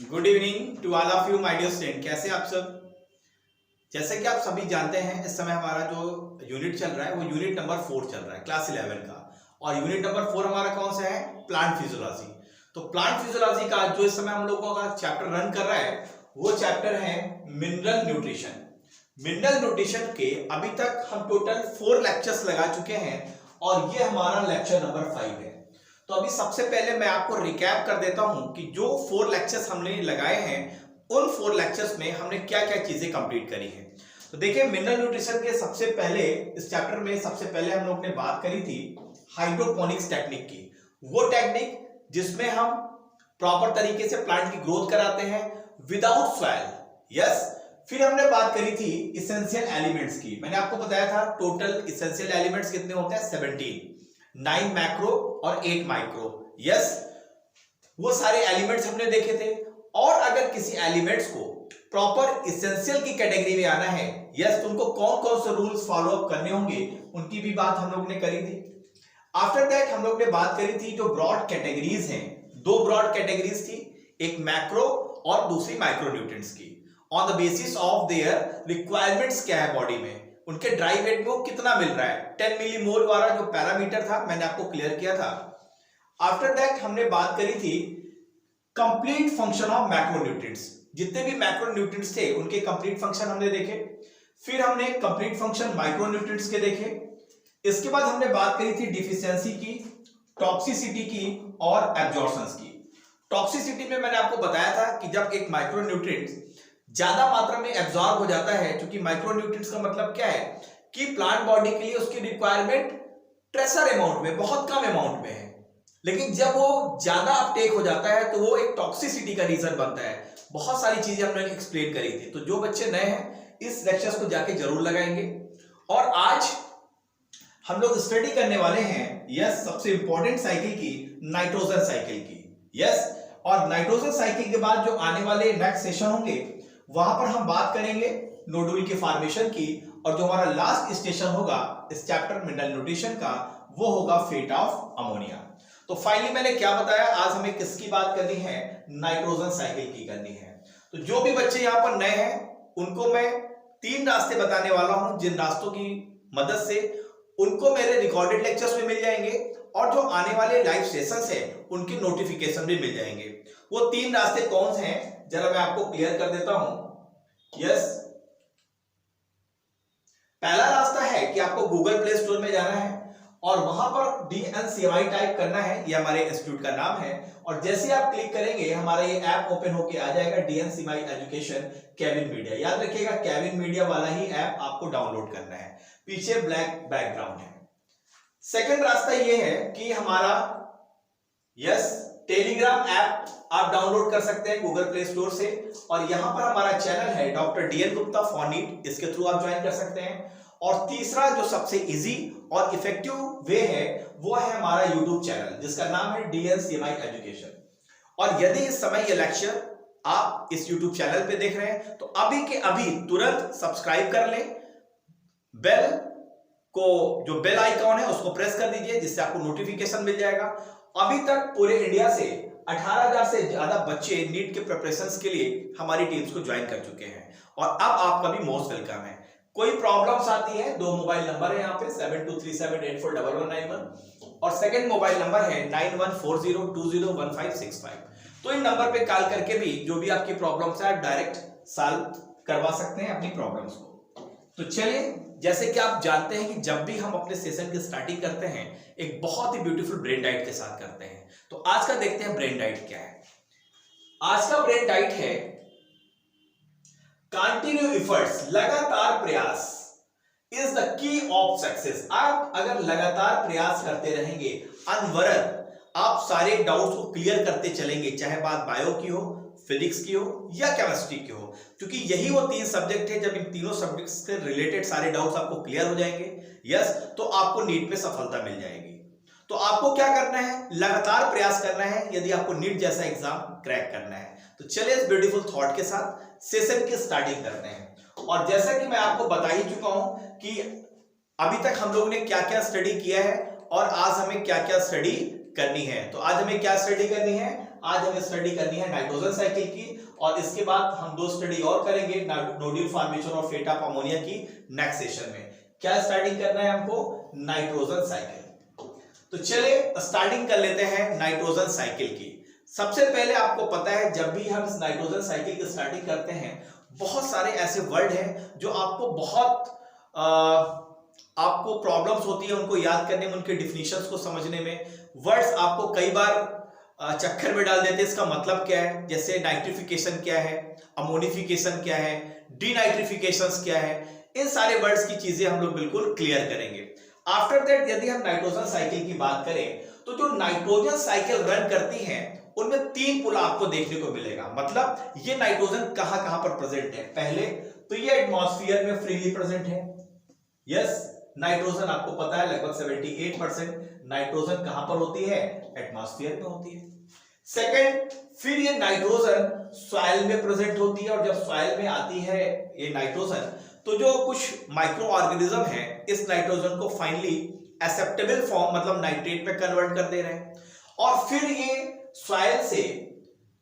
Good evening to all of you my dear student. कैसे आप सब? जैसे कि आप सभी जानते हैं, इस समय हमारा जो यूनिट चल रहा है वो यूनिट नंबर 4 चल रहा है क्लास 11 का। और यूनिट नंबर 4 हमारा कौन सा है? Plant physiology. तो प्लांट फिजियोलॉजी का जो इस समय हम लोगों का चैप्टर रन कर रहा है वो चैप्टर है मिनरल न्यूट्रिशन। मिनरल न्यूट्रिशन के अभी तक हम टोटल 4 लेक्चर्स लगा चुके हैं और ये हमारा लेक्चर नंबर 5 है। तो अभी सबसे पहले मैं आपको रिकैप कर देता हूं कि जो 4 लेक्चर्स हमने लगाए हैं उन 4 लेक्चर्स में हमने क्या क्या चीजें कंप्लीट करी हैं। तो देखिए, मिनरल न्यूट्रिशन के सबसे पहले इस चैप्टर में सबसे पहले हम लोग ने बात करी थी हाइड्रोपोनिक्स टेक्निक की। वो टेक्निक जिसमें हम प्रॉपर तरीके से प्लांट की ग्रोथ कराते हैं विदाउट सॉइल। यस। फिर हमने बात करी थी इसेंशियल एलिमेंट्स की। मैंने आपको बताया था टोटल इसेंशियल एलिमेंट्स कितने होते हैं? 17, 9 मैक्रो और 8 माइक्रो। यस, वो सारे एलिमेंट्स हमने देखे थे। और अगर किसी एलिमेंट्स को प्रॉपर इसेंशियल की कैटेगरी में आना है, यस, तो उनको कौन कौन से रूल्स फॉलो अप करने होंगे उनकी भी बात हम लोग ने करी थी। आफ्टर दैट हम लोग ने बात करी थी जो ब्रॉड कैटेगरीज हैं, 2 ब्रॉड कैटेगरीज थी, एक मैक्रो और दूसरी माइक्रो न्यूट्रिएंट्स की। On the basis of their requirements क्या है बॉडी में, उनके ड्राई वेट में वो कितना मिल रहा है, 10 मिलीमोल वाला जो पैरामीटर था मैंने आपको क्लियर किया था। आफ्टर दैट हमने बात करी थी कंप्लीट फंक्शन ऑफ मैक्रोन्यूट्रिएंट्स। जितने भी मैक्रोन्यूट्रिएंट्स थे उनके कंप्लीट फंक्शन हमने देखे। फिर हमने कंप्लीट फंक्शन माइक्रोन्यूट्रिएंट्स के देखे। इसके बाद हमने बात करी थी डिफिशियंसी की, टॉक्सिसिटी की और एब्जॉर्प्शंस की। टॉक्सिसिटी में मैंने आपको बताया था कि जब एक माइक्रोन्यूट्रिएंट्स ज्यादा मात्रा में एब्जॉर्ब हो जाता है, क्योंकि माइक्रोन्यूट्रिएंट्स का मतलब क्या है कि प्लांट बॉडी के लिए उसकी रिक्वायरमेंट ट्रेसर अमाउंट में, बहुत कम अमाउंट में है, लेकिन जब वो ज्यादा अपटेक हो जाता है तो वो एक टॉक्सिसिटी का रीजन बनता है। बहुत सारी चीजें हमने एक्सप्लेन करी थी। तो जो बच्चे नए हैं इस लेक्चर्स को जाके जरूर लगाएंगे। और आज हम लोग स्टडी करने वाले हैं यस सबसे इंपॉर्टेंट साइकिल की, नाइट्रोजन साइकिल की। यस, और नाइट्रोजन साइकिल के बाद जो आने वाले नेक्स्ट सेशन होंगे वहां पर हम बात करेंगे नोडुल के फॉर्मेशन की। और जो हमारा लास्ट स्टेशन होगा इस चैप्टर मिनरल न्यूट्रिशन का वो होगा फेट ऑफ अमोनिया। तो फाइनली मैंने क्या बताया, आज हमें किसकी बात करनी है? नाइट्रोजन साइकिल की करनी है। तो जो भी बच्चे यहां पर नए हैं उनको मैं 3 रास्ते बताने वाला हूं, जिन रास्तों की मदद से उनको मेरे रिकॉर्डेड लेक्चर्स में मिल जाएंगे और जो आने वाले लाइव सेशंस है उनकी नोटिफिकेशन भी मिल जाएंगे। वो 3 रास्ते कौन से हैं जरा मैं आपको क्लियर कर देता हूं। यस, पहला रास्ता है कि आपको गूगल प्ले स्टोर में जाना है और वहां पर DNCMI टाइप करना है। ये हमारे इंस्टीट्यूट का नाम है। और जैसे आप क्लिक करेंगे हमारा ये ऐप ओपन होके आ जाएगा, DNCMI एजुकेशन केविन मीडिया। याद रखिएगा केविन मीडिया वाला ही ऐप आपको डाउनलोड करना है, पीछे ब्लैक बैकग्राउंड है। सेकंड रास्ता ये है कि हमारा यस टेलीग्राम ऐप आप डाउनलोड कर सकते हैं गूगल प्ले स्टोर से। और यहां पर हमारा चैनल है doctor DN Gupta for NEET, इसके थ्रू आप ज्वाइन कर सकते हैं। और तीसरा जो सबसे इजी और इफेक्टिव वे है वो है हमारा यूट्यूब चैनल जिसका नाम है DNCMI एजुकेशन। और यदि इस समय ये लेक्चर आप इस यूट्यूब चैनल पे देख रहे हैं तो अभी के अभी तुरंत सब्सक्राइब कर लें, बेल को जो बेल आइकॉन है उसको प्रेस कर दीजिए जिससे आपको नोटिफिकेशन मिल जाएगा। अभी तक पूरे इंडिया से 18,000 से ज्यादा बच्चे नीट के प्रिपरेशंस के लिए हमारी टीम्स को ज्वाइन कर चुके हैं और अब आपका भी मोस्ट वेलकम है। कोई प्रॉब्लम्स आती है 2 मोबाइल नंबर है यहाँ पे 7237841191 और सेकंड मोबाइल नंबर है 9140201565। तो इन नंबर पे कॉल करके भी जो भी आपकी प्रॉब्लम्स है आप डायरेक्ट सॉल्व करवा सकते हैं अपनी प्रॉब्लम्स को। तो चलिए, जैसे कि आप जानते हैं कि जब भी हम अपने सेशन की स्टार्टिंग करते हैं एक बहुत ही ब्यूटीफुल ब्रेन डाइट के साथ करते हैं। तो आज का देखते हैं ब्रेन डाइट क्या है। आज का ब्रेन डाइट है कंटिन्यू एफर्ट्स, लगातार प्रयास is the key of success. आप अगर लगातार प्रयास करते रहेंगे, अनवरत आप सारे डाउट्स को क्लियर करते चलेंगे, चाहे बात बायो की हो, फिजिक्स की हो या केमिस्ट्री की हो, क्योंकि यही वो 3 सब्जेक्ट है। जब इन तीनों सब्जेक्ट्स से रिलेटेड सारे डाउट्स आपको क्लियर हो जाएंगे, यस, तो आपको नीट में सफलता मिल जाएगी। तो आपको क्या करना है? लगातार प्रयास करना है यदि आपको नीट जैसा एग्जाम क्रैक करना है। तो चलिए इस ब्यूटीफुल थॉट के साथ सेशन की स्टार्टिंग करते हैं। और जैसा कि मैं आपको बता ही चुका हूं कि अभी तक हम लोगों ने क्या क्या स्टडी किया है और आज हमें क्या क्या स्टडी करनी है। तो आज हमें क्या स्टडी करनी है? आज हमें स्टडी करनी है नाइट्रोजन साइकिल की, और इसके बाद हम 2 स्टडी और करेंगे नोड्यूल फॉर्मेशन और फेट ऑफ अमोनिया की नेक्स्ट सेशन में। क्या स्टार्टिंग करना है हमको? Nitrogen cycle. तो चलिए स्टार्टिंग कर लेते हैं नाइट्रोजन साइकिल की। सबसे पहले आपको पता है जब भी हम नाइट्रोजन साइकिल की स्टार्टिंग करते हैं बहुत सारे ऐसे वर्ड हैं जो आपको बहुत आपको प्रॉब्लम्स होती है उनको याद करने में, उनके डिफिनीशंस को समझने में। वर्ड्स आपको कई बार चक्कर में डाल देते हैं इसका मतलब क्या है। जैसे नाइट्रिफिकेशन क्या है, अमोनिफिकेशन क्या है, डीनाइट्रिफिकेशन क्या है, इन सारे वर्ड्स की चीजें हम लोग बिल्कुल क्लियर करेंगे। आफ्टर दैट यदि हम नाइट्रोजन साइकिल की बात करें तो जो नाइट्रोजन साइकिल रन करती है उनमें 3 पुल आपको देखने को मिलेगा। मतलब ये नाइट्रोजन कहां कहां पर प्रेजेंट है? पहले तो ये एटमॉस्फेयर में फ्रीली प्रेजेंट है। यस, नाइट्रोजन आपको पता है लगभग 78% नाइट्रोजन कहां पर होती है? एटमॉस्फेयर में होती है। सेकंड, फिर ये नाइट्रोजन सॉइल में प्रेजेंट होती है, और जब सॉइल में आती है ये नाइट्रोजन तो जो कुछ माइक्रो ऑर्गेनिज्म है इस नाइट्रोजन को फाइनली एक्सेप्टेबल फॉर्म मतलब नाइट्रेट में कन्वर्ट कर दे रहे हैं, और फिर ये सॉइल से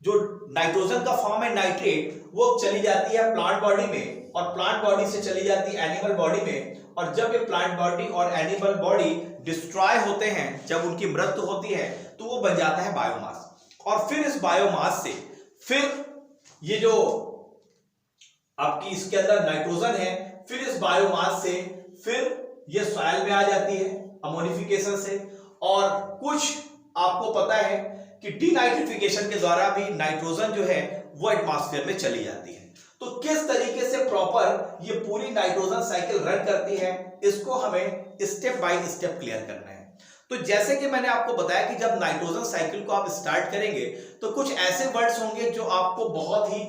जो नाइट्रोजन का फॉर्म है नाइट्रेट वो चली जाती है प्लांट बॉडी में, और प्लांट बॉडी से चली जाती है एनिमल बॉडी में, और जब ये प्लांट बॉडी और एनिमल बॉडी डिस्ट्रॉय होते हैं, जब उनकी मृत्यु होती है तो वो बन जाता है बायोमास, और फिर इस बायोमास से फिर ये जो आपकी इसके अंदर नाइट्रोजन है फिर इस बायोमास से फिर ये सॉइल में आ जाती है अमोनिफिकेशन से, और कुछ आपको पता है कि डीनाइट्रिफिकेशन के द्वारा भी नाइट्रोजन जो है वो एटमॉस्फेयर में चली जाती है। तो किस तरीके से प्रॉपर ये पूरी नाइट्रोजन साइकिल रन करती है इसको हमें स्टेप बाय स्टेप क्लियर करना है। तो जैसे कि मैंने आपको बताया कि जब नाइट्रोजन साइकिल को आप स्टार्ट करेंगे तो कुछ ऐसे वर्ड्स होंगे जो आपको बहुत ही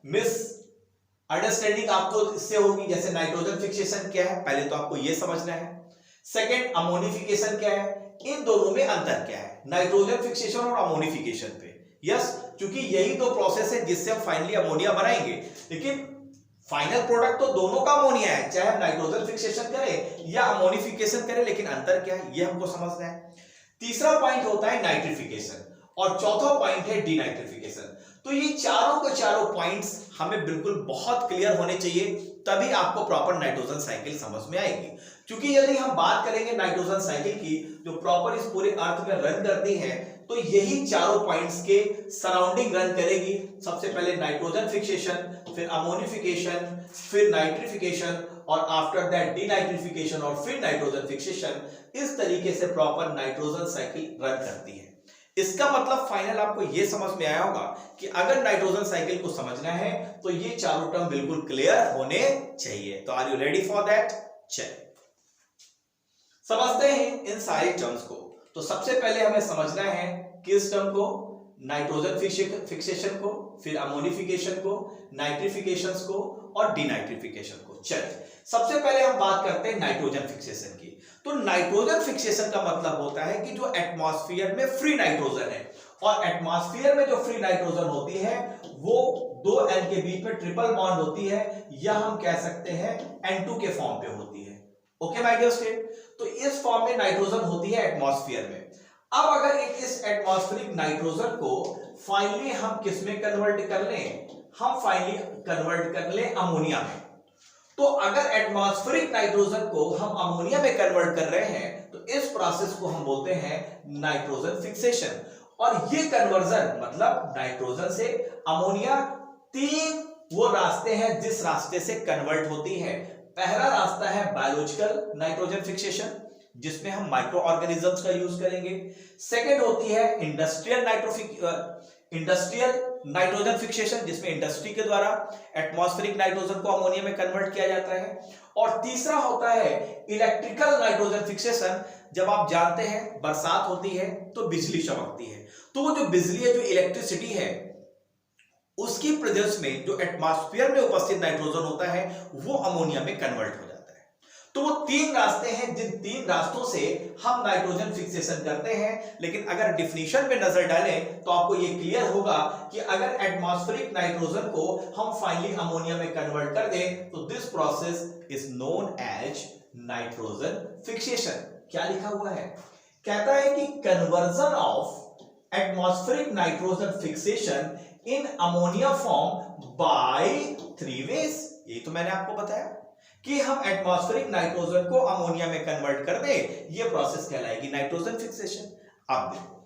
मिस अंडरस्टैंडिंग आपको इससे होगी। जैसे नाइट्रोजन फिक्सेशन क्या है, पहले तो आपको यह समझना है। सेकेंड, अमोनिफिकेशन क्या है, इन दोनों में अंतर क्या है नाइट्रोजन फिक्सेशन और अमोनिफिकेशन पे। यस, क्योंकि यही 2 प्रोसेस है जिससे हम फाइनली अमोनिया बनाएंगे, लेकिन फाइनल प्रोडक्ट तो दोनों का अमोनिया है, चाहे हम नाइट्रोजन फिक्सेशन करें या अमोनिफिकेशन करें, लेकिन अंतर क्या है ये हमको समझना है। तीसरा पॉइंट होता है नाइट्रिफिकेशन, और चौथा पॉइंट है डीनाइट्रिफिकेशन। तो ये चारों के चारों पॉइंट्स हमें बिल्कुल बहुत क्लियर होने चाहिए, तभी आपको प्रॉपर नाइट्रोजन साइकिल समझ में आएगी। क्योंकि यदि हम बात करेंगे नाइट्रोजन साइकिल की जो प्रॉपर इस पूरे अर्थ में रन करती है तो यही चारों पॉइंट्स के सराउंडिंग रन करेगी। सबसे पहले नाइट्रोजन फिक्सेशन, फिर अमोनिफिकेशन, फिर नाइट्रिफिकेशन, और आफ्टर दैट डीनाइट्रिफिकेशन, और फिर नाइट्रोजन फिक्सेशन। इस तरीके से प्रॉपर नाइट्रोजन साइकिल रन करती है। इसका मतलब फाइनल आपको यह समझ में आया होगा कि अगर नाइट्रोजन साइकिल को समझना है तो ये चारों टर्म बिल्कुल क्लियर होने चाहिए। तो are you ready for that? चलिए समझते हैं इन सारे टर्म्स को। तो सबसे पहले हमें समझना है किस टर्म को? नाइट्रोजन फिक्सेशन को, फिर अमोनिफिकेशन को, नाइट्रिफिकेशन को और डीनाइट्रिफिकेशन को। चलिए सबसे पहले हम बात करते हैं नाइट्रोजन फिक्सेशन की। तो नाइट्रोजन फिक्सेशन का मतलब होता है कि जो एटमॉस्फेयर में फ्री नाइट्रोजन है, और एटमॉस्फेयर में जो फ्री नाइट्रोजन होती है वो 2 N के बीच में ट्रिपल बॉन्ड होती है, या हम कह सकते हैं N2 के फॉर्म पे होती है। ओके माय डियर स्टूडेंट, तो इस फॉर्म में नाइट्रोजन होती है एटमॉस्फेयर में। अब अगर इस एटमॉस्फेरिक नाइट्रोजन को फाइनली हम किस में कन्वर्ट कर लें? हम फाइनली कन्वर्ट कर लें अमोनिया में। तो अगर एटमॉस्फेरिक नाइट्रोजन को हम अमोनिया में कन्वर्ट कर रहे हैं तो इस प्रोसेस को हम बोलते हैं नाइट्रोजन फिक्सेशन। और ये कन्वर्जन मतलब नाइट्रोजन से अमोनिया 3 वो रास्ते हैं जिस रास्ते से कन्वर्ट होती है। पहला रास्ता है बायोलॉजिकल नाइट्रोजन फिक्सेशन जिसमें हम माइक्रो ऑर्गेनिजम्स का यूज करेंगे। सेकेंड होती है इंडस्ट्रियल नाइट्रोजन फिक्सेशन जिसमें इंडस्ट्री के द्वारा एटमॉस्फेरिक नाइट्रोजन को अमोनिया में कन्वर्ट किया जाता है। और तीसरा होता है इलेक्ट्रिकल नाइट्रोजन फिक्सेशन। जब आप जानते हैं बरसात होती है तो बिजली चमकती है, तो वो जो बिजली है, जो इलेक्ट्रिसिटी है, उसकी प्रेजेंस में जो एटमॉस्फेयर में उपस्थित नाइट्रोजन होता है वो अमोनिया में कन्वर्ट हो जाता है। तो वो 3 रास्ते हैं जिन 3 रास्तों से हम नाइट्रोजन फिक्सेशन करते हैं। लेकिन अगर डिफिनीशन पे नजर डालें तो आपको ये क्लियर होगा कि अगर एटमॉस्फेरिक नाइट्रोजन को हम फाइनली अमोनिया में कन्वर्ट कर दें तो this process is known as nitrogen fixation. क्या लिखा हुआ है? कहता है कि conversion of atmospheric nitrogen fixation in ammonia form by 3 ways. यही तो मैंने आपको बताया कि हम एटमॉस्फेरिक नाइट्रोजन को अमोनिया में कन्वर्ट कर दे, ये प्रोसेस कहलाएगी नाइट्रोजन फिक्सेशन। अब देखो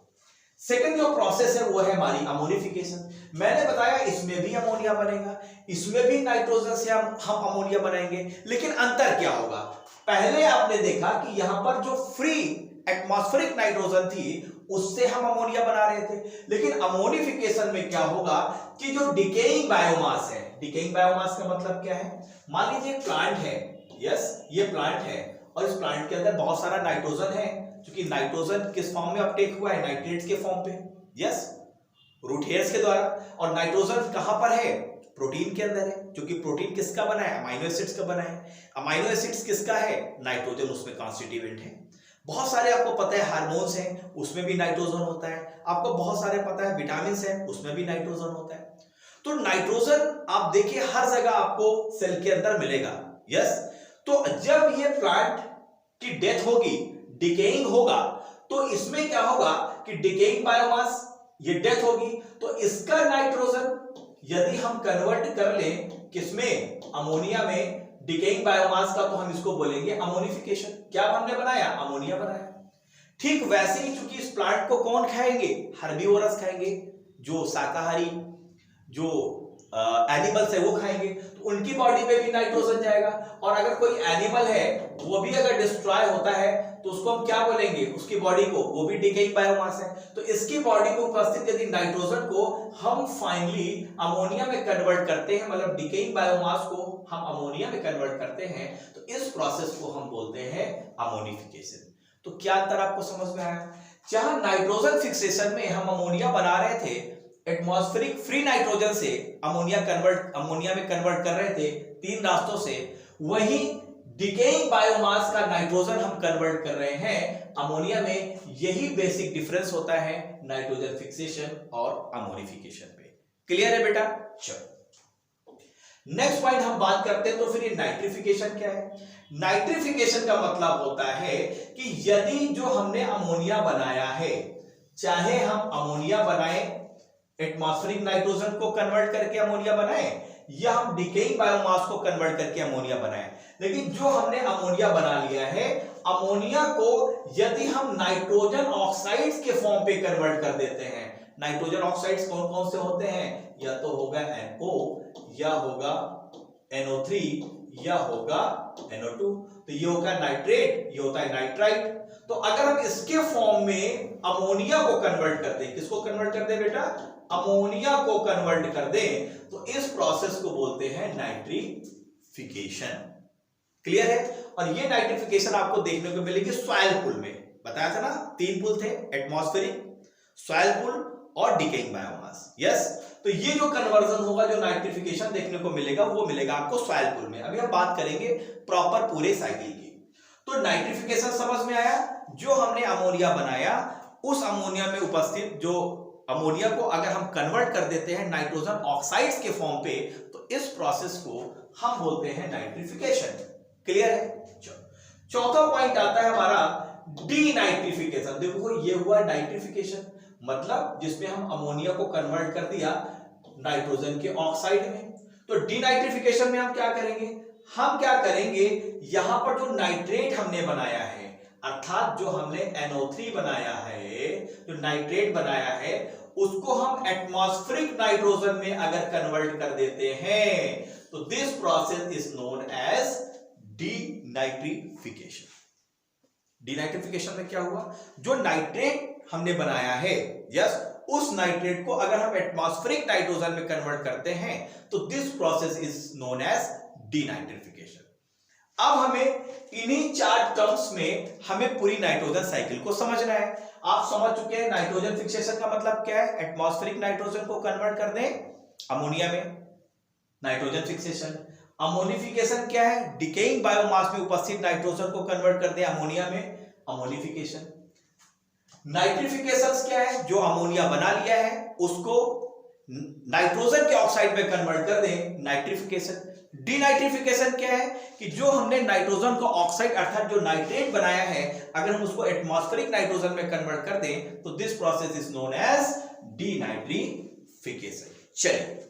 सेकंड जो प्रोसेस है वो है हमारी अमोनिफिकेशन। मैंने बताया इसमें भी अमोनिया बनेगा, इसमें भी नाइट्रोजन से हम अमोनिया बनाएंगे, लेकिन अंतर क्या होगा? पहले आपने देखा कि यहां पर जो फ्री एटमॉस्फेरिक नाइट्रोजन थी उससे हम अमोनिया बना रहे थे, लेकिन अमोनिफिकेशन में क्या होगा कि जो डिकेइंग बायोमास है, डिकेइंग बायोमास का मतलब क्या है? मान लीजिए प्लांट है, यस ये प्लांट है और इस प्लांट के अंदर बहुत सारा नाइट्रोजन है, क्योंकि नाइट्रोजन किस फॉर्म में अपटेक हुआ है? नाइट्रेट्स के फॉर्म पे, यस रूट हेयर्स के द्वारा। और नाइट्रोजन कहां पर है? प्रोटीन के अंदर है, क्योंकि प्रोटीन किसका बना है? अमाइनो एसिड्स का बना है। अमाइनो एसिड्स किसका है? नाइट्रोजन उसमें कॉन्स्टिट्यूएंट है। बहुत सारे आपको पता है हार्मोन्स हैं, उसमें भी नाइट्रोजन होता है। आपको बहुत सारे पता है विटामिन हैं, उसमें भी नाइट्रोजन होता है। तो नाइट्रोजन आप देखिए हर जगह आपको सेल के अंदर मिलेगा, यस। तो जब ये प्लांट की डेथ होगी, डिकेइंग होगा, तो इसमें क्या होगा कि डिकेइंग बायोमास, ये डेथ होगी, तो इसका नाइट्रोजन यदि हम कन्वर्ट कर लें किसमें? अमोनिया में, डिकेइंग बायोमास का, तो हम इसको बोलेंगे अमोनिफिकेशन। क्या हमने बनाया? अमोनिया बनाया। ठीक वैसे ही चूंकि इस प्लांट को कौन खाएंगे? हर्बीवोरस खाएंगे, जो शाकाहारी जो एनिमल्स है वो खाएंगे, तो उनकी बॉडी में भी नाइट्रोजन जाएगा। और अगर कोई एनिमल है वो भी अगर डिस्ट्रॉय होता है तो उसको हम क्या बोलेंगे? उसकी बॉडी को, वो भी डिकेइंग बायोमास है। तो इसकी बॉडी में उपस्थित यदि नाइट्रोजन को हम फाइनली अमोनिया में कन्वर्ट करते हैं, मतलब डिकेइंग बायोमास को हम अमोनिया में कन्वर्ट करते हैं, तो इस प्रोसेस को हम बोलते हैं अमोनिफिकेशन। तो क्या अंतर आपको समझ में आया? जहां नाइट्रोजन फिक्सेशन में हम अमोनिया बना रहे थे, एटमॉस्फेरिक फ्री नाइट्रोजन से अमोनिया में कन्वर्ट कर रहे थे 3 रास्तों से, वही डिकेइंग बायोमास का नाइट्रोजन हम कन्वर्ट कर रहे हैं अमोनिया में। यही बेसिक डिफरेंस होता है नाइट्रोजन फिक्सेशन और अमोनिफिकेशन पे। क्लियर है बेटा? चलो नेक्स्ट पॉइंट हम बात करते हैं। तो फिर ये नाइट्रिफिकेशन क्या है? नाइट्रिफिकेशन का मतलब होता है कि यदि जो हमने अमोनिया बनाया है, चाहे हम अमोनिया बनाए, एटमॉस्फेरिक नाइट्रोजन को कन्वर्ट करके अमोनिया बनाए, या हम डिकेइंग बायोमास को कन्वर्ट करके अमोनिया बनाए, लेकिन जो हमने अमोनिया बना लिया है, अमोनिया को यदि हम नाइट्रोजन ऑक्साइड्स के फॉर्म पे कन्वर्ट कर देते हैं। नाइट्रोजन ऑक्साइड्स कौन कौन से होते हैं? या तो होगा NO, या होगा NO3, या होगा NO2। तो ये होगा नाइट्रेट, ये होता है नाइट्राइट। तो अगर हम इसके फॉर्म में अमोनिया को कन्वर्ट कर दें, किसको कन्वर्ट कर दें बेटा? अमोनिया को कन्वर्ट कर दें, तो इस प्रोसेस को बोलते हैं नाइट्रिफिकेशन। क्लियर है? और ये नाइट्रिफिकेशन आपको देखने को मिलेगी सॉइल पूल में। बताया था ना 3 पूल थे, एटमॉस्फेरिक, सॉइल पूल और डिकेइंग बायोमास, यस। तो ये जो कन्वर्जन होगा, जो नाइट्रिफिकेशन देखने को मिलेगा, वो मिलेगा आपको सॉइल पूल में। अभी हम बात करेंगे प्रॉपर पूरे साइकिल की। तो नाइट्रिफिकेशन समझ में आया? जो हमने अमोनिया बनाया, उस अमोनिया में उपस्थित जो अमोनिया को अगर हम कन्वर्ट कर देते हैं नाइट्रोजन ऑक्साइड्स के फॉर्म पे, तो इस प्रोसेस को हम बोलते हैं नाइट्रिफिकेशन। क्लियर है? चौथा पॉइंट आता है हमारा डीनाइट्रिफिकेशन। देखो ये हुआ नाइट्रिफिकेशन, मतलब जिसमें हम अमोनिया को कन्वर्ट कर दिया नाइट्रोजन के ऑक्साइड में। तो डीनाइट्रिफिकेशन में हम क्या करेंगे? हम क्या करेंगे, यहां पर जो नाइट्रेट हमने बनाया है, अर्थात जो हमने NO3 बनाया है, जो नाइट्रेट बनाया है, उसको हम एटमॉस्फेरिक नाइट्रोजन में अगर कन्वर्ट कर देते हैं, तो this process is known as denitrification. Denitrification में क्या हुआ? जो नाइट्रेट हमने बनाया है, यस, उस नाइट्रेट को अगर हम एटमॉस्फेरिक नाइट्रोजन में कन्वर्ट करते हैं, तो this process is known as denitrification. अब हमें इन्हीं 4 टर्म्स में हमें पूरी नाइट्रोजन साइकिल को समझना है। आप समझ चुके हैं नाइट्रोजन फिक्सेशन का मतलब क्या है? एटमॉस्फेरिक नाइट्रोजन को कन्वर्ट कर दें अमोनिया में, नाइट्रोजन फिक्सेशन। अमोनिफिकेशन क्या है? डिकेइंग बायोमास में उपस्थित नाइट्रोजन को कन्वर्ट कर दें अमोनिया में, अमोनिफिकेशन। नाइट्रिफिकेशन क्या है? जो अमोनिया बना लिया है उसको नाइट्रोजन के ऑक्साइड में कन्वर्ट कर दें, नाइट्रिफिकेशन। डीनाइट्रिफिकेशन क्या है कि जो हमने नाइट्रोजन का ऑक्साइड अर्थात जो नाइट्रेट बनाया है, अगर हम उसको एटमॉस्फेरिक नाइट्रोजन में कन्वर्ट कर दें तो this process is known as denitrification. चलिए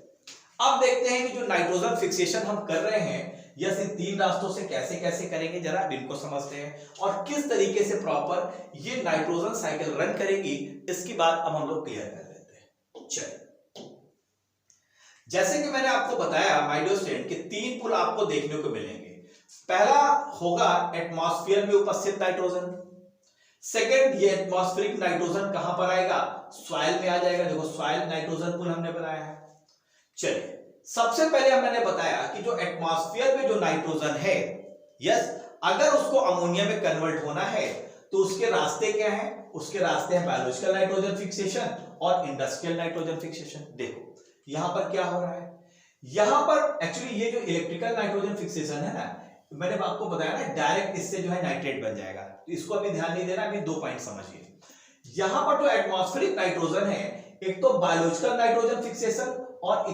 अब देखते हैं कि जो नाइट्रोजन फिक्सेशन हम कर रहे हैं यस इन 3 रास्तों से कैसे कैसे करेंगे, जरा अब इनको समझते हैं और किस तरीके से प्रॉपर ये नाइट्रोजन साइकिल रन करेगी, इसकी बात अब हम लोग क्लियर कर लेते हैं। चलिए जैसे कि मैंने आपको बताया माय डियर स्टूडेंट कि 3 पुल आपको देखने को मिलेंगे। पहला होगा एटमॉस्फेयर में उपस्थित नाइट्रोजन। सेकंड, ये एटमॉस्फेरिक नाइट्रोजन कहां पर आएगा, सॉइल में आ जाएगा। देखो सॉइल नाइट्रोजन पुल हमने बनाया है। चलिए सबसे पहले मैंने बताया कि जो एटमॉस्फेयर में जो नाइट्रोजन है यस, अगर उसको अमोनिया में कन्वर्ट होना है तो उसके रास्ते क्या हैं, उसके रास्ते हैं बायोलॉजिकल नाइट्रोजन फिक्सेशन और इंडस्ट्रियल नाइट्रोजन फिक्सेशन। देखो यहां पर क्या हो रहा है, यहां पर एक्चुअली ये जो इलेक्ट्रिकल नाइट्रोजन फिक्सेशन है ना, मैंने आपको बताया ना डायरेक्ट इससे जो है नाइट्रेट बन जाएगा, तो इसको अभी ध्यान नहीं देना, अभी 2 पॉइंट समझिए। यहां पर जो एटमॉस्फेरिक नाइट्रोजन है, एक तो बायोलॉजिकल नाइट्रोजन फिक्सेशन और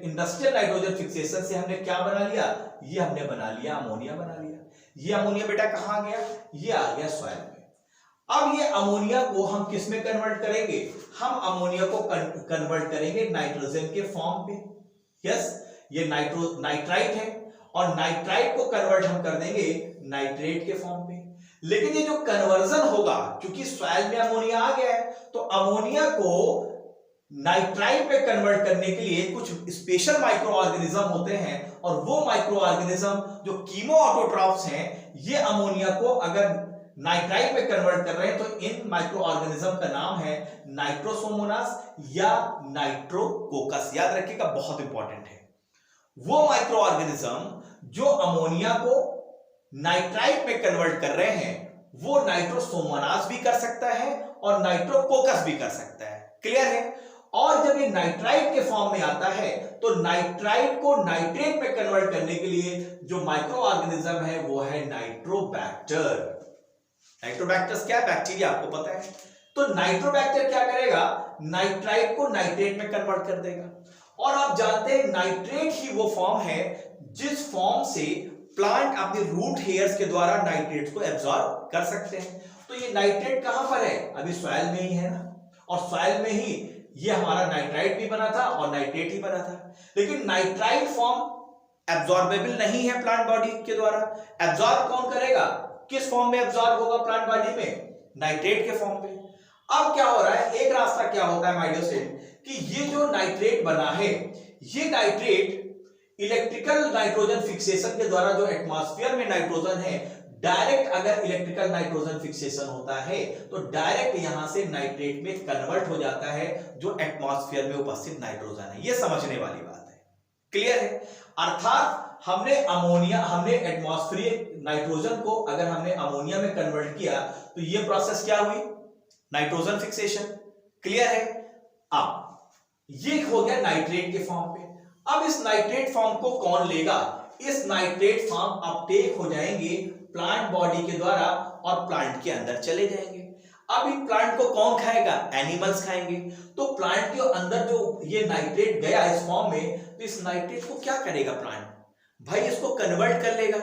इंडस्ट्रियल नाइट्रोजन फिक्सेशन से हमने क्या बना लिया, ये हमने बना लिया अमोनिया बना लिया। ये अमोनिया बेटा कहां गया, ये आ गया सॉइल में। अब ये अमोनिया को हम किस में कन्वर्ट करेंगे, हम अमोनिया को कन्वर्ट करेंगे नाइट्रोजन के फॉर्म पे। यस, ये नाइट्राइट है और नाइट्राइट को कन्वर्ट हम कर देंगे नाइट्रेट के फॉर्म पे। लेकिन ये जो कन्वर्जन होगा, क्योंकि सॉइल में अमोनिया आ गया है, तो अमोनिया को नाइट्राइट पे कन्वर्ट करने के लिए कुछ स्पेशल माइक्रो ऑर्गेनिज्म होते हैं, और वो माइक्रो ऑर्गेनिज्म जो कीमो ऑटोट्रॉफ्स हैं, ये अमोनिया को अगर नाइट्राइट में कन्वर्ट कर रहे हैं तो इन माइक्रो ऑर्गेनिज्म का नाम है नाइट्रोसोमोनास या नाइट्रोकोकस। याद रखिएगा, बहुत इंपॉर्टेंट है। वो माइक्रो ऑर्गेनिज्म जो अमोनिया को नाइट्राइट में कन्वर्ट कर रहे हैं, वो नाइट्रोसोमोनास भी कर सकता है और नाइट्रोकोकस भी कर सकता है। क्लियर है? और जब ये नाइट्राइट के फॉर्म में आता है तो नाइट्राइट को नाइट्रेट में कन्वर्ट करने के लिए जो माइक्रो ऑर्गेनिज्म है वो है नाइट्रोबैक्टर। नाइट्रोबैक्टर्स क्या है, बैक्टीरिया, आपको पता है। तो नाइट्रोबैक्टर क्या करेगा, नाइट्राइट को नाइट्रेट में कन्वर्ट कर देगा। और आप जानते हैं नाइट्रेट ही वो फॉर्म है जिस फॉर्म से प्लांट अपने रूट हेयर्स के द्वारा नाइट्रेट को एब्जॉर्ब कर सकते हैं। तो ये नाइट्रेट कहां पर है, अभी सॉइल में ही है ना, और सॉइल में ही ये हमारा नाइट्राइट भी बना था और नाइट्रेट ही बना था। लेकिन नाइट्राइट फॉर्म एब्जॉर्बेबल नहीं है प्लांट बॉडी के द्वारा। एब्जॉर्ब कौन करेगा, किस फॉर्म में एब्जॉर्ब होगा प्लांट बॉडी में, नाइट्रेट के फॉर्म में। अब क्या हो रहा है, एक रास्ता क्या होता है माय डियर स्टूडेंट कि ये जो नाइट्रेट बना है, ये नाइट्रेट इलेक्ट्रिकल नाइट्रोजन फिक्सेशन के द्वारा जो एटमॉस्फेयर में नाइट्रोजन है, डायरेक्ट अगर इलेक्ट्रिकल नाइट्रोजन फिक्सेशन होता है तो डायरेक्ट यहां से नाइट्रेट में कन्वर्ट हो जाता है जो एटमॉस्फेयर में उपस्थित नाइट्रोजन है। यह समझने वाली बात है। क्लियर है? अर्थात हमने एटमॉस्फेरिक नाइट्रोजन को अगर हमने अमोनिया में कन्वर्ट किया तो यह प्रोसेस क्या हुई, नाइट्रोजन फिक्सेशन। क्लियर है? अब ये हो गया नाइट्रेट के फॉर्म पे। अब इस नाइट्रेट फॉर्म को कौन लेगा, इस नाइट्रेट फॉर्म अपटेक हो जाएंगे प्लांट बॉडी के द्वारा और प्लांट के अंदर चले जाएंगे। अब इन प्लांट को कौन खाएगा, एनिमल्स खाएंगे। तो प्लांट के अंदर जो ये नाइट्रेट गया इस फॉर्म में, तो इस नाइट्रेट को क्या करेगा प्लांट, भाई इसको कन्वर्ट कर लेगा,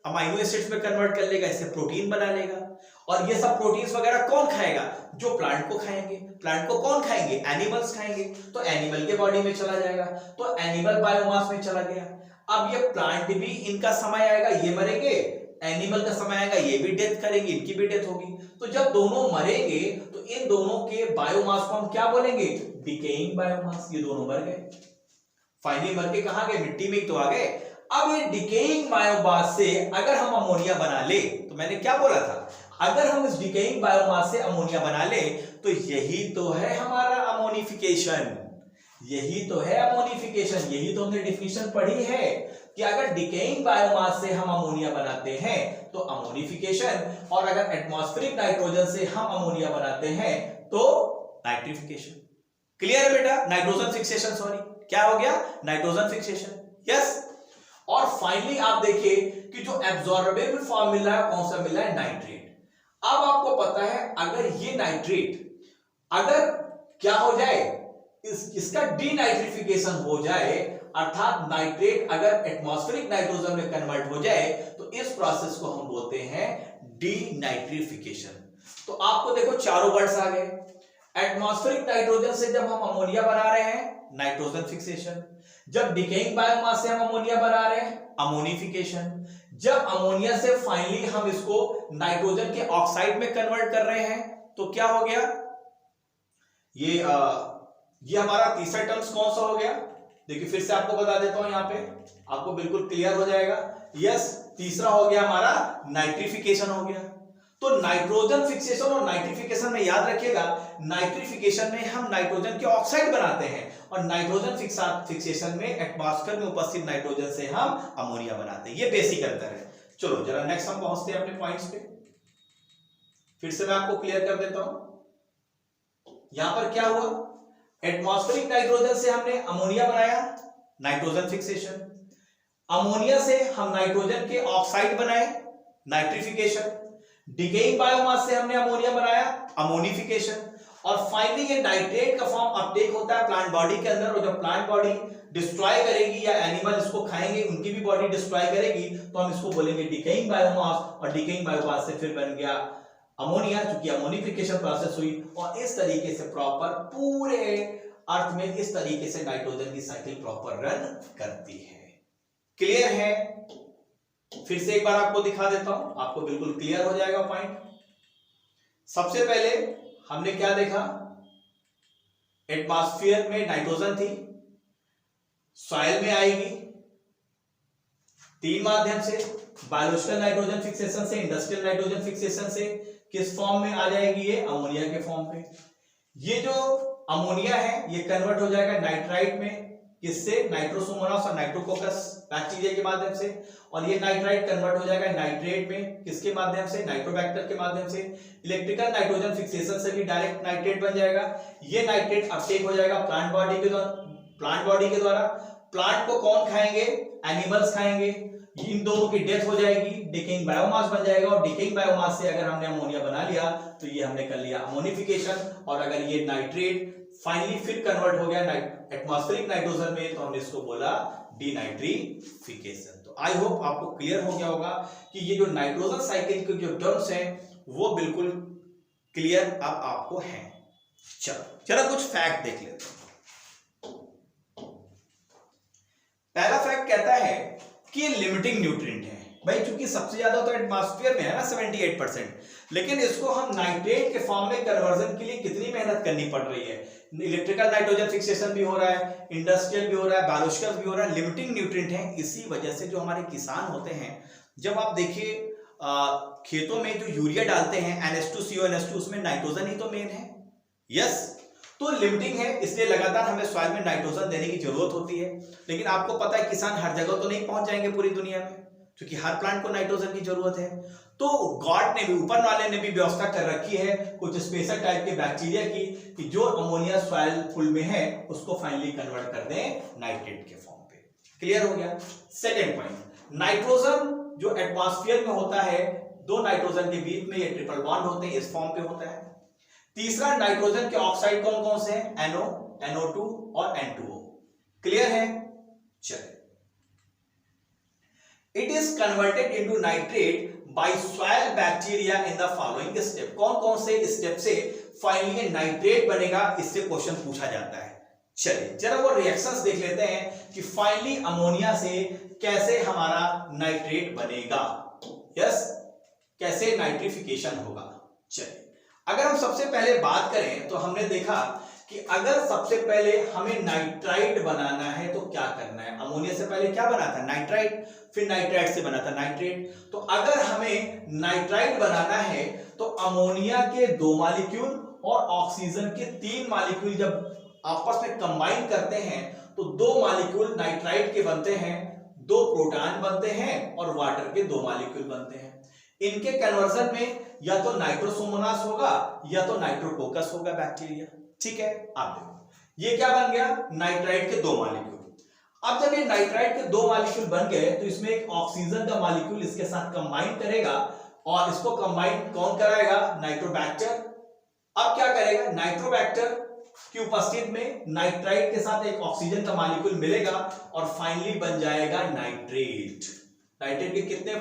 अमाइनो एसिड्स में कन्वर्ट कर लेगा, इससे प्रोटीन बना लेगा। और ये सब प्रोटीन्स वगैरह कौन खाएगा, जो प्लांट को खाएंगे। प्लांट को कौन खाएंगे, एनिमल्स खाएंगे। तो एनिमल के बॉडी में चला जाएगा, तो एनिमल बायोमास में चला गया। अब ये प्लांट भी, इनका समय आएगा, ये मरेंगे, एनिमल का समय आएगा, ये भी डेथ करेंगे, इनकी भी डेथ होगी। तो जब दोनों मरेंगे तो इन दोनों के बायोमास को हम क्या बोलेंगे, डिकेइंग बायोमास। ये दोनों मर गए, फाइनली मर के कहां गए, मिट्टी में ही तो आ गए। अब ये डिकेइंग बायोमास से अगर हम अमोनिया बना ले, तो मैंने क्या बोला था, अगर हम इस डिकेइंग बायोमास से अमोनिया बना ले तो यही तो है हमारा अमोनिफिकेशन। यही तो है अमोनिफिकेशन। यही तो हमने डेफिनेशन पढ़ी है कि अगर डिकेइंग बायोमास से हम अमोनिया बनाते हैं तो अमोनिफिकेशन, और अगर एटमॉस्फेरिक नाइट्रोजन से हम अमोनिया बनाते हैं तो नाइट्रिफिकेशन। क्लियर है बेटा? नाइट्रोजन फिक्सेशन, सॉरी क्या हो गया, नाइट्रोजन फिक्सेशन। यस। और फाइनली आप देखिए कि जो एब्जॉर्बेबल फॉर्म मिल रहा है, कौन सा मिल रहा है, नाइट्रेट। अब आपको पता है अगर ये नाइट्रेट अगर क्या हो जाए, इसका डीनाइट्रिफिकेशन हो जाए, अर्थात नाइट्रेट अगर एटमॉस्फेरिक नाइट्रोजन में कन्वर्ट हो जाए तो इस प्रोसेस को हम बोलते हैं डीनाइट्रिफिकेशन। तो आपको देखो चारों वर्ड्स आ गए। एटमॉस्फेरिक नाइट्रोजन से जब हम अमोनिया बना रहे हैं, नाइट्रोजन फिक्सेशन। जब डिकेइंग बायोमास से हम अमोनिया बना रहे हैं, अमोनिफिकेशन। जब अमोनिया से फाइनली हम इसको नाइट्रोजन के ऑक्साइड में कन्वर्ट कर रहे हैं तो क्या हो गया, ये हमारा तीसरा टर्म्स कौन सा हो गया? देखिए फिर से आपको बता देता हूं, यहां पे आपको बिल्कुल क्लियर हो जाएगा। यस, तीसरा हो गया हमारा नाइट्रिफिकेशन हो गया। तो नाइट्रोजन फिक्सेशन और नाइट्रिफिकेशन में याद रखिएगा, नाइट्रिफिकेशन में हम नाइट्रोजन के ऑक्साइड बनाते हैं और नाइट्रोजन फिक्सेशन में एटमॉस्फेयर में उपस्थित नाइट्रोजन से हम अमोनिया बनाते हैं। ये बेसिक अंतर है। चलो जरा नेक्स्ट हम पहुंचते हैं अपने पॉइंट्स पे। फिर से मैं आपको क्लियर कर देता हूं। यहां पर क्या हुआ, एटमॉस्फेरिक नाइट्रोजन से हमने अमोनिया बनाया, नाइट्रोजन फिक्सेशन। अमोनिया से हम नाइट्रोजन के ऑक्साइड बनाए, नाइट्रिफिकेशन। डिकेइंग बायोमास से हमने अमोनिया बनाया, अमोनिफिकेशन। और फाइनली ये नाइट्रेट का फॉर्म अपटेक होता है प्लांट बॉडी के अंदर, और जब प्लांट बॉडी डिस्ट्रॉय करेगी या एनिमल इसको खाएंगे, उनकी भी बॉडी डिस्ट्रॉय करेगी, तो हम इसको बोलेंगे डिकेइंग बायोमास। और डिकेइंग बायोमास से फिर बन गया अमोनिया, क्योंकि अमोनिफिकेशन प्रोसेस हुई। और इस तरीके से प्रॉपर पूरे अर्थ में इस तरीके से नाइट्रोजन की साइकिल प्रॉपर रन करती है। क्लियर है? फिर से एक बार आपको दिखा देता हूं, आपको बिल्कुल क्लियर हो जाएगा पॉइंट। सबसे पहले हमने क्या देखा, एटमॉस्फेयर में नाइट्रोजन थी, सॉइल में आएगी तीन माध्यम से, बायोलॉजिकल नाइट्रोजन फिक्सेशन से, इंडस्ट्रियल नाइट्रोजन फिक्सेशन से। किस फॉर्म में आ जाएगी ये? अमोनिया के फॉर्म पे। ये जो अमोनिया है ये कन्वर्ट हो जाएगा नाइट्राइट में, किससे? नाइट्रोसोमोनास और नाइट्रोकोकस बैक्टीरिया के माध्यम से। और ये नाइट्राइट कन्वर्ट हो जाएगा नाइट्रेट में, किसके माध्यम से? नाइट्रोबैक्टर के माध्यम से। इलेक्ट्रिकल नाइट्रोजन फिक्सेशन से भी डायरेक्ट नाइट्रेट बन जाएगा। ये नाइट्रेट अपटेक हो जाएगा प्लांट बॉडी के द्वारा। प्लांट को कौन खाएंगे? एनिमल्स खाएंगे। इन दोनों की डेथ हो जाएगी, डिकेइंग बायोमास बन जाएगा। और डिकेइंग बायोमास से अगर हमने अमोनिया बना लिया तो ये हमने कर लिया अमोनिफिकेशन। और अगर ये नाइट्रेट फाइनली फिर कन्वर्ट हो गया एटमॉस्फेरिक नाइट्रोजन में, तो हमने इसको बोला डीनाइट्रिफिकेशन। तो आई होप आपको क्लियर हो गया होगा कि ये जो नाइट्रोजन साइकिल के जो टर्म्स हैं वो बिल्कुल क्लियर अब आपको हैं। चलो कुछ फैक्ट देख लेते हैं। पहला फैक्ट कहता है कि ये लिमिटिंग न्यूट्रिएंट है। भाई चूंकि सबसे ज्यादा तो एटमॉस्फेयर में है ना 78%, लेकिन इसको हम नाइट्रेट के फॉर्म में कन्वर्जन के लिए कितनी मेहनत करनी पड़ रही है। इलेक्ट्रिकल नाइट्रोजन फिक्सेशन भी हो रहा है, इंडस्ट्रियल भी हो रहा है, बायोलॉजिकल भी हो रहा है, लिमिटिंग न्यूट्रिएंट है। इसी वजह से जो हमारे किसान होते हैं, जब आप देखिए खेतों में जो यूरिया डालते हैं NH2CO NH2, उसमें नाइट्रोजन ही तो मेन है। यस, तो लिमिटिंग है, इसलिए लगातार हमें सॉइल में नाइट्रोजन देने की जरूरत होती है। लेकिन आपको पता है किसान हर जगह तो नहीं पहुंच जाएंगे पूरी दुनिया में, क्योंकि हर प्लांट को नाइट्रोजन की जरूरत है। तो गॉड ने भी, ऊपर वाले ने भी व्यवस्था कर रखी है कुछ स्पेशल टाइप के बैक्टीरिया की, कि जो अमोनिया सॉइल फुल में है उसको फाइनली कन्वर्ट कर दें नाइट्रेट के फॉर्म पे। क्लियर हो गया? सेकेंड पॉइंट, नाइट्रोजन जो एटमॉस्फेयर में होता है, दो नाइट्रोजन के बीच में ये ट्रिपल बॉन्ड होते हैं, इस फॉर्म पे होता है। तीसरा, नाइट्रोजन के ऑक्साइड कौन कौन से हैं? NO, NO2 और N2O। क्लियर है? चलिए, it is converted into nitrate by soil bacteria in the following step. कौन कौन से स्टेप से फाइनली नाइट्रेट बनेगा, इससे क्वेश्चन पूछा जाता है। चलिए जरा वो रिएक्शंस देख लेते हैं कि फाइनली अमोनिया से कैसे हमारा नाइट्रेट बनेगा। यस, कैसे नाइट्रिफिकेशन होगा। चलिए, अगर हम सबसे पहले बात करें तो हमने देखा कि अगर सबसे पहले हमें नाइट्राइट बनाना है तो क्या करना है। अमोनिया से पहले क्या बना था? नाइट्राइट, फिर नाइट्राइट से बना था नाइट्रेट। तो अगर हमें नाइट्राइट बनाना है तो अमोनिया के 2 मॉलिक्यूल और ऑक्सीजन के 3 मॉलिक्यूल जब आपस में कंबाइन करते हैं तो 2 मॉलिक्यूल नाइट्राइट के बनते हैं, 2 प्रोटॉन बनते हैं और वाटर के 2 मॉलिक्यूल बनते हैं। इनके कन्वर्जन में या तो नाइट्रोसोमोनास होगा या तो नाइट्रोकोकस होगा बैक्टीरिया। ठीक है, आप देखो ये क्या बन गया? नाइट्राइट के 2 मॉलिक्यूल। अब जब ये नाइट्राइट के 2 मॉलिक्यूल बन गए तो इसमें एक ऑक्सीजन का मॉलिक्यूल इसके साथ कंबाइन करेगा और इसको कंबाइन कौन कराएगा? नाइट्रोबैक्टर। अब क्या करेगा? नाइट्रोबैक्टर की उपस्थिति में नाइट्राइट के साथ एक ऑक्सीजन का मॉलिक्यूल मिलेगा और फाइनली बन जाएगा नाइट्रेट। नाइट्रेट के कितने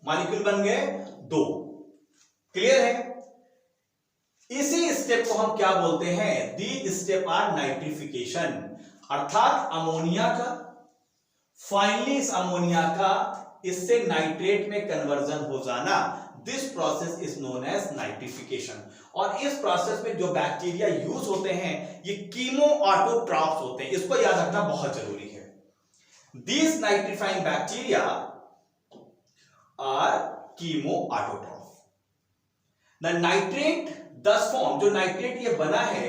मॉलिक्यूल बन गए? 2। क्लियर है? इसी स्टेप को हम क्या बोलते हैं? दी स्टेप आर नाइट्रिफिकेशन, अर्थात अमोनिया का फाइनली इस अमोनिया का इससे नाइट्रेट में कन्वर्जन हो जाना, this process is known as nitrification. और इस प्रोसेस में जो बैक्टीरिया यूज होते हैं ये कीमो ऑटोट्रॉफ्स होते हैं, इसको याद रखना बहुत जरूरी है। These nitrifying bacteria are chemoautotroph. The nitrate thus form, जो नाइट्रेट ये बना है,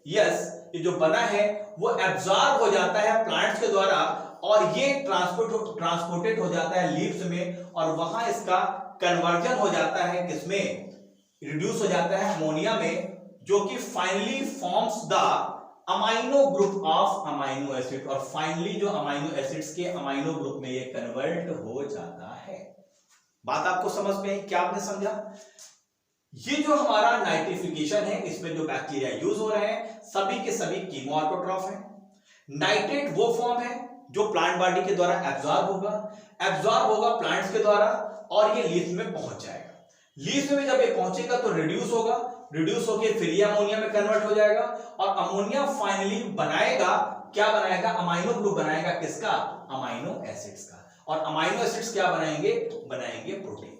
यस ये जो बना है वो एब्जॉर्ब हो जाता है प्लांट्स के द्वारा और ये ट्रांसपोर्टेड हो जाता है लीव्स में और वहां इसका कन्वर्जन हो जाता है किसमें? रिड्यूस हो जाता है अमोनिया में, जो कि finally forms the amino group of amino acid. और फाइनली जो अमाइनो एसिड्स के अमाइनो ग्रुप में ये कन्वर्ट हो जाता है। बात आपको समझ में आई? क्या आपने समझा? ये जो हमारा नाइट्रिफिकेशन है, इसमें जो बैक्टीरिया यूज हो रहे हैं सभी के सभी कीमो ऑटोट्रॉफ हैं। नाइट्रेट वो फॉर्म है जो प्लांट बॉडी के द्वारा एब्जॉर्ब होगा प्लांट्स के द्वारा और ये लीफ में पहुंच जाएगा। लीफ में जब ये पहुंचेगा तो रिड्यूस होकर फिर ये अमोनिया में कन्वर्ट हो जाएगा और अमोनिया फाइनली बनाएगा क्या? बनाएगा अमाइनो ग्रुप बनाएगा। किसका? अमाइनो एसिड्स का। और अमाइनो एसिड्स क्या बनाएंगे? बनाएंगे प्रोटीन।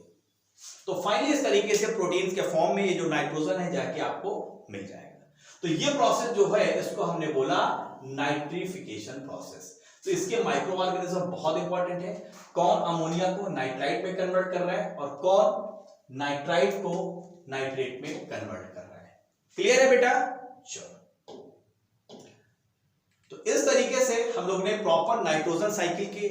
तो फाइनली इस तरीके से प्रोटीन के फॉर्म में ये जो नाइट्रोजन है जाके आपको मिल जाएगा। तो ये प्रोसेस जो है इसको हमने बोला नाइट्रिफिकेशन प्रोसेस। तो इसके माइक्रो ऑर्गेनिज्म बहुत इंपॉर्टेंट है। कौन अमोनिया को नाइट्राइट में कन्वर्ट कर रहा है और कौन नाइट्राइट को नाइट्रेट में कन्वर्ट कर रहा है। क्लियर है बेटा? चलो, तो इस तरीके से हम लोग ने प्रॉपर नाइट्रोजन साइकिल के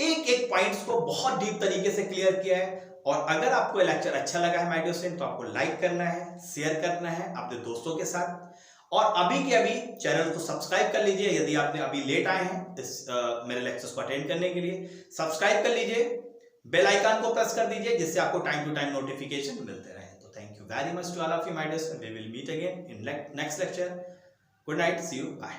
एक एक पॉइंट्स को बहुत डीप तरीके से क्लियर किया है। और अगर आपको लेक्चर अच्छा लगा है माय डियर स्टूडेंट, तो आपको लाइक करना है, शेयर करना है अपने दोस्तों के साथ और अभी के अभी चैनल को सब्सक्राइब कर लीजिए। यदि आपने अभी लेट आए हैं इस मेरे लेक्चर्स को अटेंड करने के लिए, सब्सक्राइब कर लीजिए, बेल आइकन को प्रेस कर दीजिए जिससे आपको टाइम टू टाइम नोटिफिकेशन मिलते रहे। तो thank you very much to all of you my dear, we will meet again in next lecture. Good night, see you, bye.